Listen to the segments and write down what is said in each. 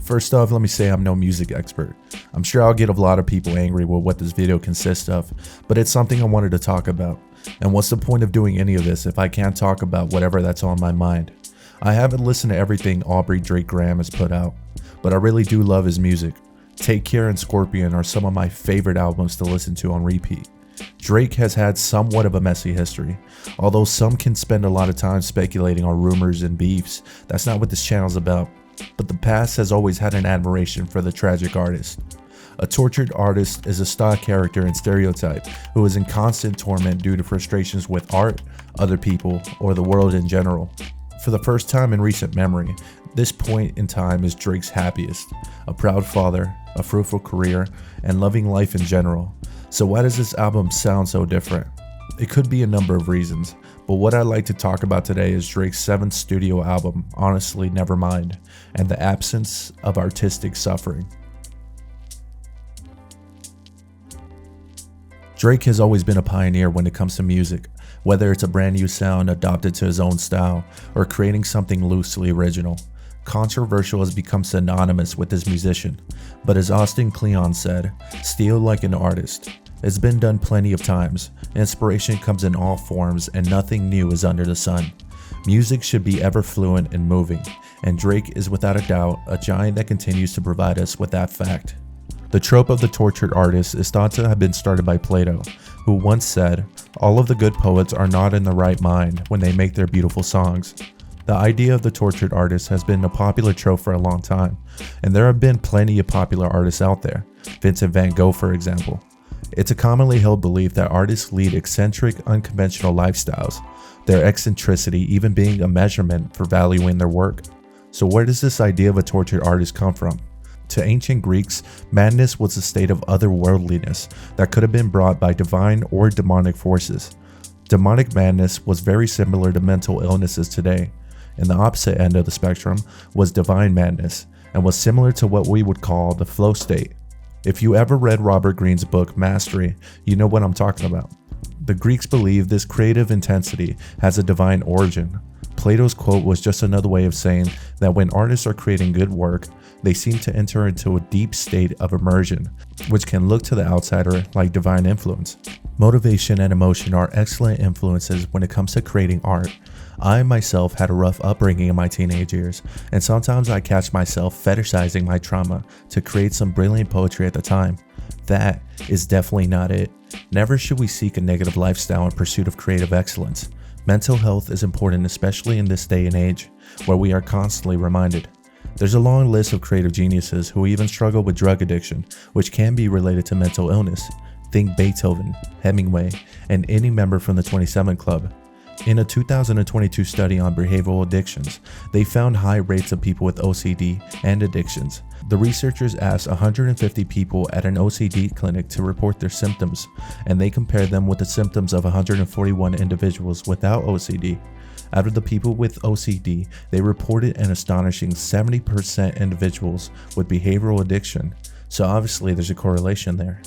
First off, let me say I'm no music expert. I'm sure I'll get a lot of people angry with what this video consists of, but it's something I wanted to talk about. And what's the point of doing any of this if I can't talk about whatever that's on my mind? I haven't listened to everything Aubrey Drake Graham has put out, but I really do love his music. Take Care and Scorpion are some of my favorite albums to listen to on repeat. Drake has had somewhat of a messy history. Although some can spend a lot of time speculating on rumors and beefs, that's not what this channel's about. But the past has always had an admiration for the tragic artist. A tortured artist is a stock character and stereotype who is in constant torment due to frustrations with art, other people, or the world in general. For the first time in recent memory, this point in time is Drake's happiest. A proud father, a fruitful career, and loving life in general. So why does this album sound so different? It could be a number of reasons, but what I'd like to talk about today is Drake's 7th studio album, Honestly Nevermind, and the absence of artistic suffering. Drake has always been a pioneer when it comes to music, whether it's a brand new sound adopted to his own style or creating something loosely original. Controversial has become synonymous with this musician, but as Austin Kleon said, steal like an artist. It's been done plenty of times. Inspiration comes in all forms and nothing new is under the sun. Music should be ever fluent and moving, and Drake is without a doubt a giant that continues to provide us with that fact. The trope of the tortured artist is thought to have been started by Plato, who once said, "All of the good poets are not in the right mind when they make their beautiful songs." The idea of the tortured artist has been a popular trope for a long time, and there have been plenty of popular artists out there, Vincent van Gogh for example. It's a commonly held belief that artists lead eccentric, unconventional lifestyles, their eccentricity even being a measurement for valuing their work. So where does this idea of a tortured artist come from? To ancient Greeks, madness was a state of otherworldliness that could have been brought by divine or demonic forces. Demonic madness was very similar to mental illnesses today, and the opposite end of the spectrum was divine madness, and was similar to what we would call the flow state. If you ever read Robert Greene's book Mastery, you know what I'm talking about. The Greeks believed this creative intensity has a divine origin. Plato's quote was just another way of saying that when artists are creating good work, they seem to enter into a deep state of immersion, which can look to the outsider like divine influence. Motivation and emotion are excellent influences when it comes to creating art. I myself had a rough upbringing in my teenage years, and sometimes I catch myself fetishizing my trauma to create some brilliant poetry at the time. That is definitely not it. Never should we seek a negative lifestyle in pursuit of creative excellence. Mental health is important, especially in this day and age, where we are constantly reminded. There's a long list of creative geniuses who even struggle with drug addiction, which can be related to mental illness. Think Beethoven, Hemingway, and any member from the 27 Club. In a 2022 study on behavioral addictions, they found high rates of people with OCD and addictions. The researchers asked 150 people at an OCD clinic to report their symptoms, and they compared them with the symptoms of 141 individuals without OCD. Out of the people with OCD, they reported an astonishing 70% individuals with behavioral addiction, so obviously there's a correlation there.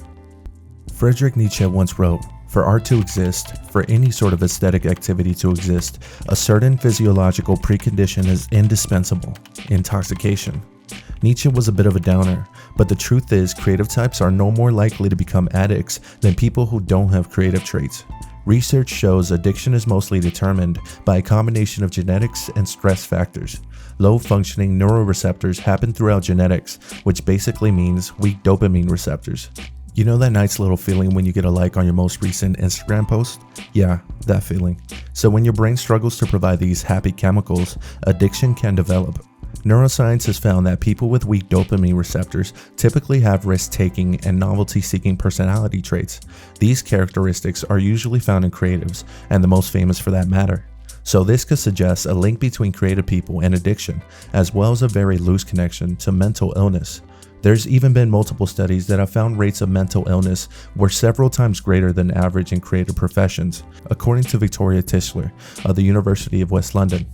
Friedrich Nietzsche once wrote, "For art to exist, for any sort of aesthetic activity to exist, a certain physiological precondition is indispensable: intoxication." Nietzsche was a bit of a downer, but the truth is creative types are no more likely to become addicts than people who don't have creative traits. Research shows addiction is mostly determined by a combination of genetics and stress factors. Low-functioning neuroreceptors happen throughout genetics, which basically means weak dopamine receptors. You know that nice little feeling when you get a like on your most recent Instagram post? Yeah, that feeling. So when your brain struggles to provide these happy chemicals, addiction can develop. Neuroscience has found that people with weak dopamine receptors typically have risk-taking and novelty-seeking personality traits. These characteristics are usually found in creatives, and the most famous for that matter. So this could suggest a link between creative people and addiction, as well as a very loose connection to mental illness. There's even been multiple studies that have found rates of mental illness were several times greater than average in creative professions, according to Victoria Tischler of the University of West London.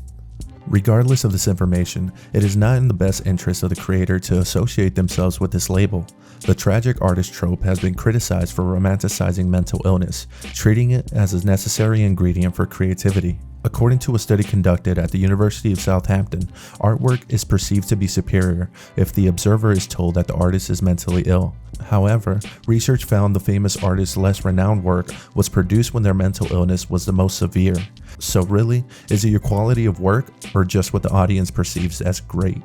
Regardless of this information, it is not in the best interest of the creator to associate themselves with this label. The tragic artist trope has been criticized for romanticizing mental illness, treating it as a necessary ingredient for creativity. According to a study conducted at the University of Southampton, artwork is perceived to be superior if the observer is told that the artist is mentally ill. However, research found the famous artist's less renowned work was produced when their mental illness was the most severe. So really, is it your quality of work or just what the audience perceives as great?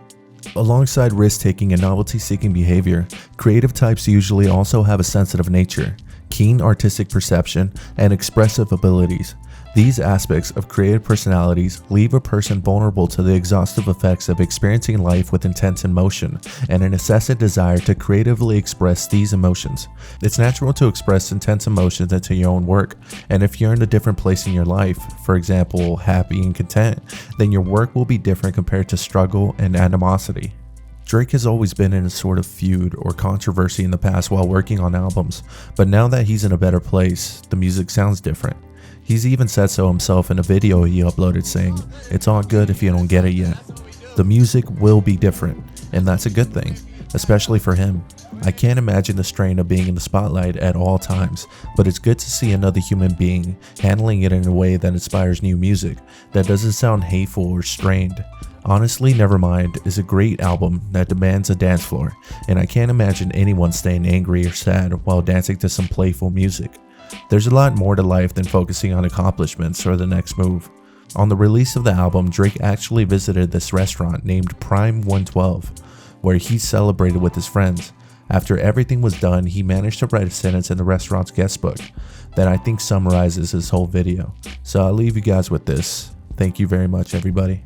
Alongside risk-taking and novelty-seeking behavior, creative types usually also have a sensitive nature, keen artistic perception, and expressive abilities. These aspects of creative personalities leave a person vulnerable to the exhaustive effects of experiencing life with intense emotion and an incessant desire to creatively express these emotions. It's natural to express intense emotions into your own work, and if you're in a different place in your life, for example, happy and content, then your work will be different compared to struggle and animosity. Drake has always been in a sort of feud or controversy in the past while working on albums, but now that he's in a better place, the music sounds different. He's even said so himself in a video he uploaded saying, "It's all good if you don't get it yet." The music will be different, and that's a good thing, especially for him. I can't imagine the strain of being in the spotlight at all times, but it's good to see another human being handling it in a way that inspires new music, that doesn't sound hateful or strained. Honestly, Nevermind is a great album that demands a dance floor, and I can't imagine anyone staying angry or sad while dancing to some playful music. There's a lot more to life than focusing on accomplishments or the next move. On the release of the album, Drake actually visited this restaurant named Prime 112, where he celebrated with his friends. After everything was done, he managed to write a sentence in the restaurant's guest book that I think summarizes his whole video. So I'll leave you guys with this. Thank you very much, everybody.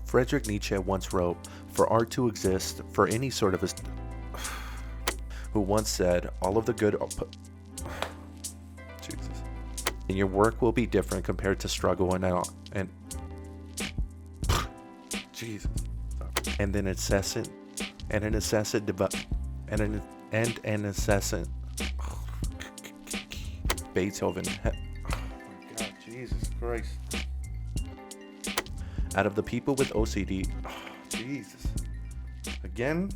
Friedrich Nietzsche once wrote, "For art to exist, for any sort of who once said, all of the good Jesus. And your work will be different compared to struggle and Jesus. And an incessant Beethoven. Oh my God, Jesus Christ. Out of the people with OCD, Jesus, again,